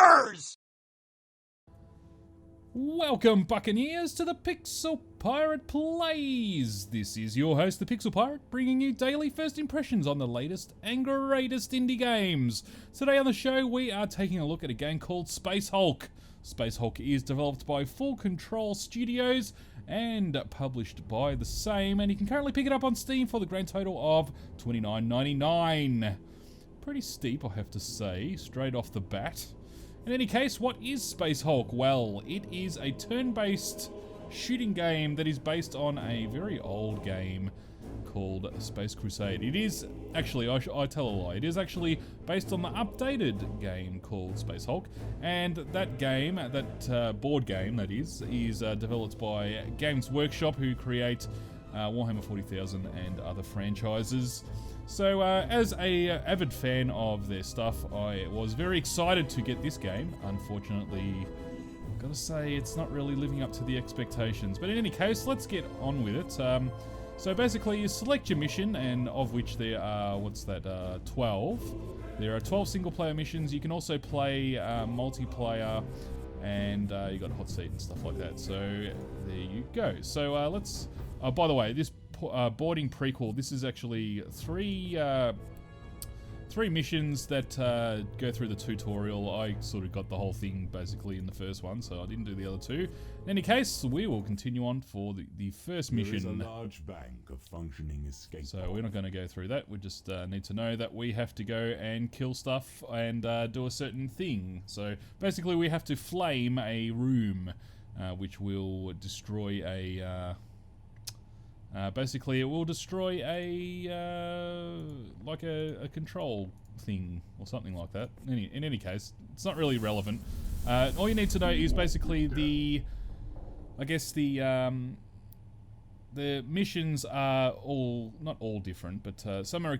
Motherfuckers! Welcome, Buccaneers, to the Pixel Pirate Plays. This is your host, the Pixel Pirate, bringing you daily first impressions on the latest and greatest indie games. Today on the show, we are taking a look at a game called Space Hulk. Space Hulk is developed by Full Control Studios and published by the same, and you can currently pick it up on Steam for the grand total of $29.99. Pretty steep, I have to say, straight off the bat. In any case, what is Space Hulk? Well, it is a turn-based shooting game that is based on a very old game called Space Crusade. It is actually, I tell a lie, it is actually based on the updated game called Space Hulk, and that game, that board game that is developed by Games Workshop, who create Warhammer 40,000 and other franchises. So, as a avid fan of their stuff, I was very excited to get this game. Unfortunately, I've got to say, it's not really living up to the expectations. But in any case, let's get on with it. So basically, you select your mission, and of which there are, 12. There are 12 single-player missions. You can also play multiplayer, and you got a hot seat and stuff like that. So, there you go. So, let's... by the way, this boarding prequel, this is actually three missions that go through the tutorial. I sort of got the whole thing basically in the first one, so I didn't do the other two. In any case, we will continue on for the first mission. There is a large bank of functioning escape. So we're not going to go through that. We just need to know that we have to go and kill stuff and do a certain thing. So basically we have to flame a room, which will destroy a... basically, it will destroy a control thing or something like that. In any case, it's not really relevant. All you need to know is basically the missions are all not all different, but some are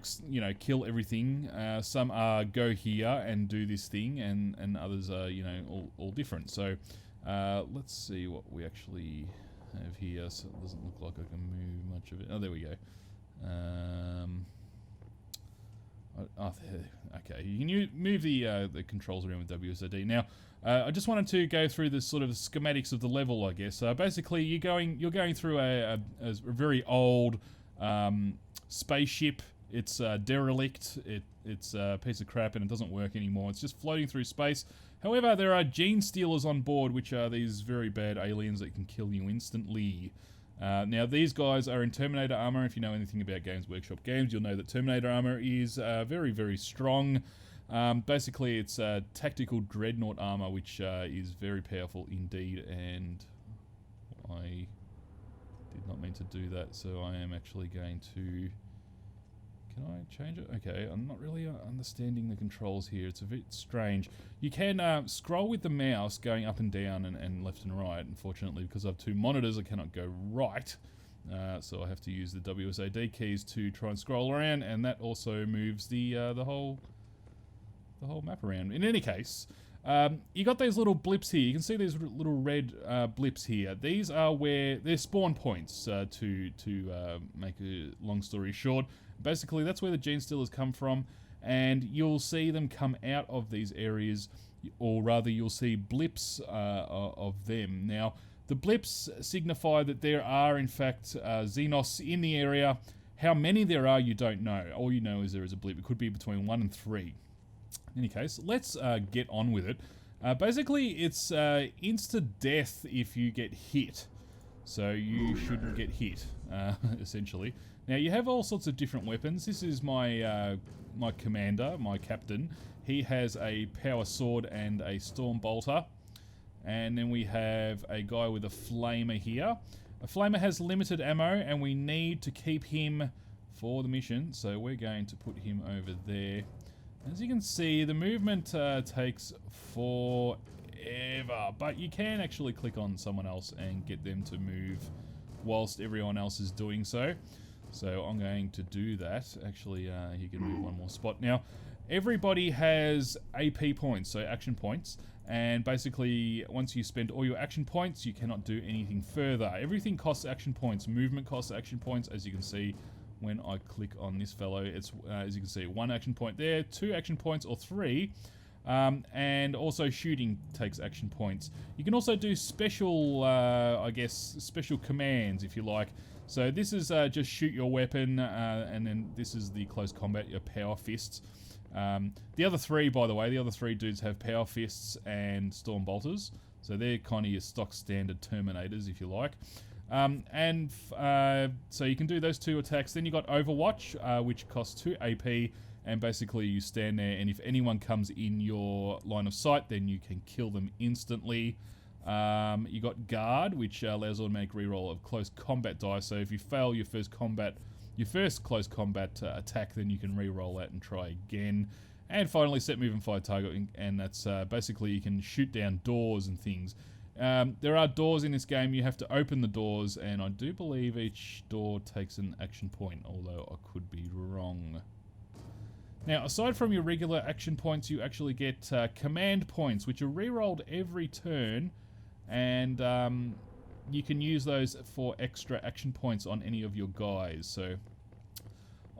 kill everything. Some are go here and do this thing, and others are all different. So let's see what we actually have here, so it doesn't look like I can move much of it. Oh, there we go. Okay, you can move the controls around with WSD. Now, I just wanted to go through the sort of schematics of the level, I guess. Basically, you're going through a very old spaceship. It's derelict. It's a piece of crap and it doesn't work anymore. It's just floating through space. However, there are gene stealers on board, which are these very bad aliens that can kill you instantly. Now, these guys are in Terminator armor. If you know anything about Games Workshop games, you'll know that Terminator armor is very, very strong. Basically, it's tactical dreadnought armor, which is very powerful indeed. And I did not mean to do that, so I am actually going to... Can I change it? Okay, I'm not really understanding the controls here. It's a bit strange. You can scroll with the mouse going up and down and left and right. Unfortunately, because I have two monitors, I cannot go right. So I have to use the WSAD keys to try and scroll around, and that also moves the whole map around. In any case, you got these little blips here. You can see these little red blips here. These are where they're spawn points. To make a long story short, basically that's where the gene stealers come from, and you'll see them come out of these areas, or rather, you'll see blips of them. Now, the blips signify that there are in fact Xenos in the area. How many there are, you don't know. All you know is there is a blip. It could be between 1 and 3. In any case, let's get on with it. Basically, it's insta-death if you get hit. So you shouldn't get hit, essentially. Now, you have all sorts of different weapons. This is my my commander, my captain. He has a power sword and a storm bolter. And then we have a guy with a flamer here. A flamer has limited ammo, and we need to keep him for the mission. So we're going to put him over there. As you can see, the movement takes forever, but you can actually click on someone else and get them to move whilst everyone else is doing so. So I'm going to do that. Actually, he can move one more spot. Now, everybody has AP points, so action points, and basically once you spend all your action points, you cannot do anything further. Everything costs action points. Movement costs action points, as you can see. When I click on this fellow, it's, as you can see, 1 action point there, 2 action points, or 3. And also shooting takes action points. You can also do special, I guess, special commands if you like. So this is just shoot your weapon, and then this is the close combat, your power fists. The other three, by the way, the other three dudes have power fists and storm bolters. So they're kind of your stock standard Terminators, if you like. So you can do those two attacks. Then you got Overwatch, which costs 2 AP. And basically you stand there, and if anyone comes in your line of sight, then you can kill them instantly. You got Guard, which allows automatic reroll of close combat dice. So if you fail your first close combat attack, then you can reroll that and try again. And finally, set move and fire target, and that's basically you can shoot down doors and things. There are doors in this game. You have to open the doors, and I do believe each door takes an action point, although I could be wrong. Now, aside from your regular action points, you actually get command points, which are rerolled every turn, and you can use those for extra action points on any of your guys. So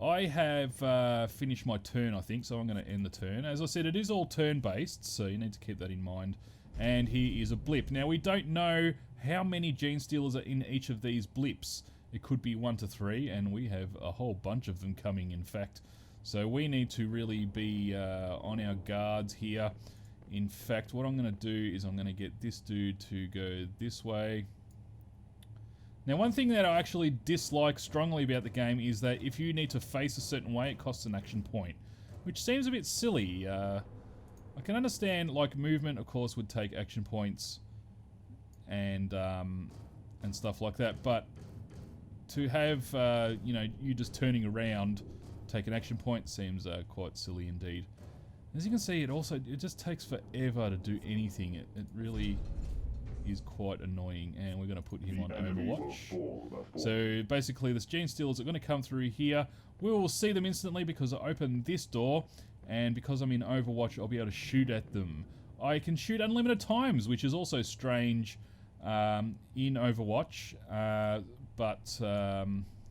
I have finished my turn, I think, so I'm going to end the turn. As I said, it is all turn-based, so you need to keep that in mind. And here is a blip. Now, we don't know how many Gene Stealers are in each of these blips. It could be 1 to 3, and we have a whole bunch of them coming, in fact. So we need to really be on our guards here. In fact, what I'm going to do is I'm going to get this dude to go this way. Now, one thing that I actually dislike strongly about the game is that if you need to face a certain way, it costs an action point, which seems a bit silly. I can understand, like, movement, of course, would take action points and stuff like that, but to have, you know, you just turning around take an action point seems quite silly indeed. As you can see, it just takes forever to do anything. It really is quite annoying, and we're going to put him on Overwatch. So basically, the Gene Stealers are going to come through here. We will see them instantly because I opened this door, and because I'm in Overwatch, I'll be able to shoot at them. I can shoot unlimited times, which is also strange in Overwatch, but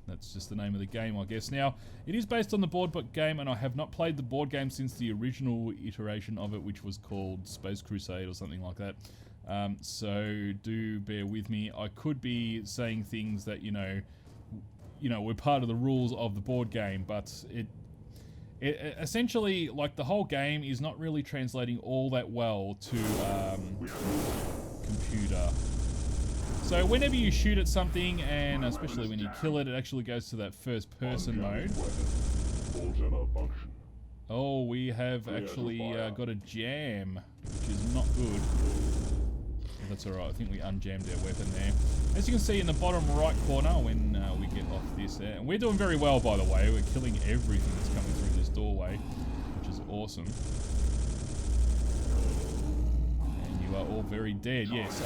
that's just the name of the game, I guess. Now, it is based on the board game, and I have not played the board game since the original iteration of it, which was called Space Crusade or something like that. So do bear with me. I could be saying things that, you know, were part of the rules of the board game, but it essentially, like, the whole game is not really translating all that well to computer. So whenever you shoot at something, and especially when you kill it, it actually goes to that first person mode. Oh, we have actually got a jam, which is not good. That's alright, I think we unjammed our weapon there. As you can see in the bottom right corner, when we get off this, and we're doing very well, by the way. We're killing everything that's coming through this doorway, which is awesome. Are all very dead, yes.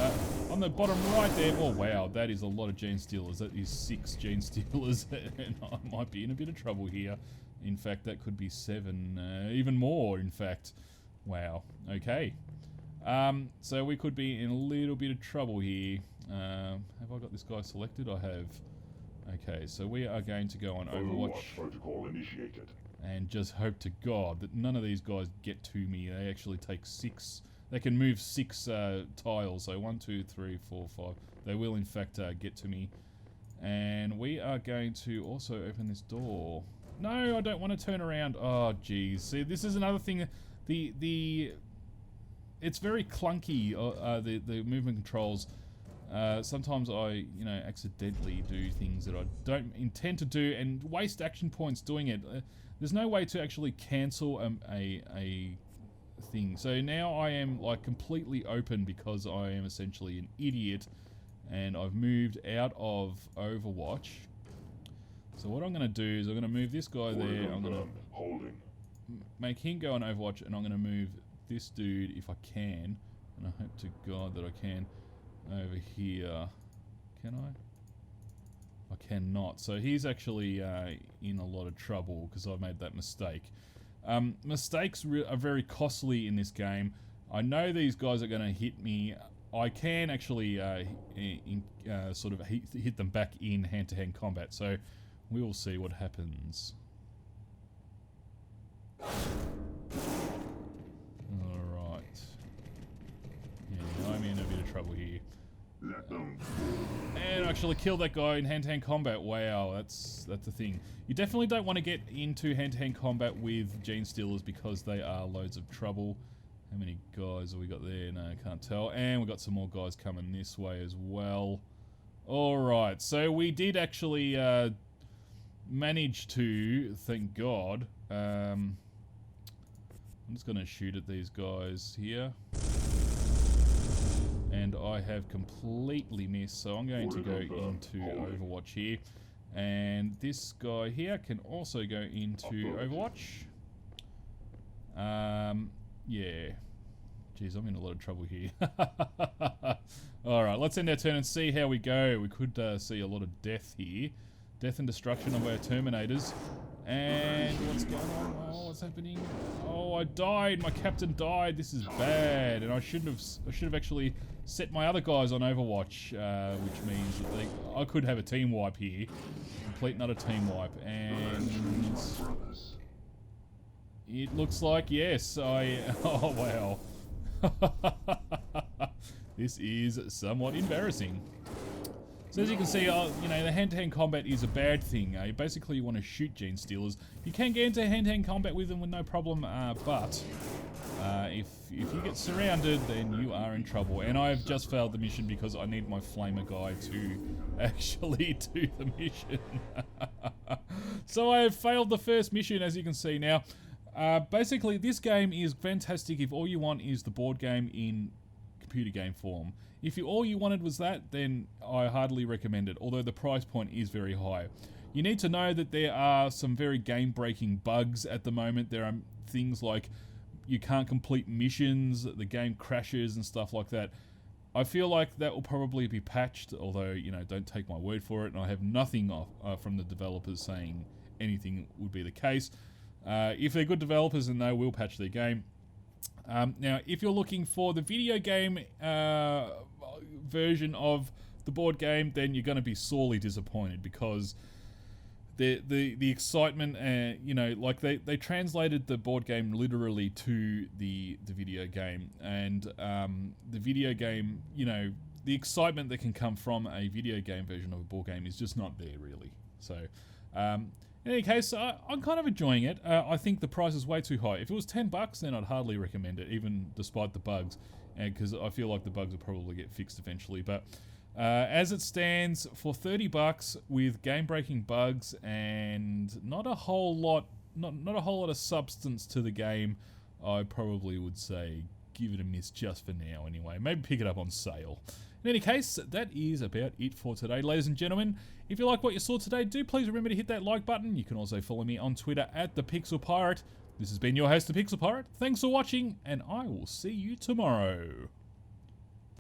On the bottom right there, oh wow, that is a lot of Gene Stealers. That is 6 Gene Stealers, and I might be in a bit of trouble here. In fact, that could be 7, even more, in fact. Wow, okay. So we could be in a little bit of trouble here. Have I got this guy selected? I have. Okay, so we are going to go on Overwatch. Protocol initiated. And just hope to God that none of these guys get to me. They actually take 6... They can move 6 tiles, so 1, 2, 3, 4, 5. They will, in fact, get to me. And we are going to also open this door. No, I don't want to turn around. Oh, geez. See, this is another thing. It's very clunky, the movement controls. Sometimes I, accidentally do things that I don't intend to do and waste action points doing it. There's no way to actually cancel a thing. So now I am like completely open because I am essentially an idiot and I've moved out of Overwatch. So what I'm going to do is I'm going to move this guy there. I'm going to make him go on Overwatch, and I'm going to move this dude if I can. And I hope to God that I can over here. Can I? I cannot. So he's actually in a lot of trouble because I made that mistake. Mistakes are very costly in this game. I know these guys are going to hit me. I can actually sort of hit them back in hand-to-hand combat. So we will see what happens. actually killed that guy in hand-to-hand combat. Wow, that's the thing. You definitely don't want to get into hand-to-hand combat with Genestealers because they are loads of trouble. How many guys have we got there? No, I can't tell. And we've got some more guys coming this way as well. Alright, so we did actually manage to, thank God. I'm just going to shoot at these guys here. And I have completely missed, so I'm going to go into Overwatch here. And this guy here can also go into Overwatch. Yeah. Jeez, I'm in a lot of trouble here. Alright, let's end our turn and see how we go. We could see a lot of death here. Death and destruction of our Terminators. And what's going on? Oh, what's happening? Oh, I died. My captain died. This is bad. And I should have actually set my other guys on Overwatch, which means that I could have a team wipe here. Complete and utter team wipe. And it looks like, yes, oh, wow. This is somewhat embarrassing. So as you can see, you know, the hand-to-hand combat is a bad thing. Basically, you want to shoot Genestealers. You can get into hand-to-hand combat with them with no problem, but if you get surrounded, then you are in trouble. And I've just failed the mission because I need my flamer guy to actually do the mission. So I have failed the first mission, as you can see now. Basically, this game is fantastic if all you want is the board game in computer game form. If all you wanted was that, then I hardly recommend it, although the price point is very high. You need to know that there are some very game-breaking bugs at the moment. There are things like you can't complete missions, the game crashes and stuff like that. I feel like that will probably be patched, although, you know, don't take my word for it, and I have nothing from the developers saying anything would be the case. If they're good developers, then they will patch their game. Now, if you're looking for the video game version of the board game, then you're going to be sorely disappointed because the excitement, you know, like they translated the board game literally to the video game, and the video game, you know, the excitement that can come from a video game version of a board game is just not there really. So, in any case, I'm kind of enjoying it. I think the price is way too high. If it was $10, then I'd hardly recommend it, even despite the bugs, because I feel like the bugs will probably get fixed eventually. But as it stands, for $30 with game-breaking bugs and not a whole lot of substance to the game, I probably would say give it a miss just for now. Anyway, maybe pick it up on sale. In any case, that is about it for today, ladies and gentlemen. If you like what you saw today, do please remember to hit that like button. You can also follow me on Twitter at @ThePixelPirate. This has been your host, The Pixel Pirate. Thanks for watching, and I will see you tomorrow.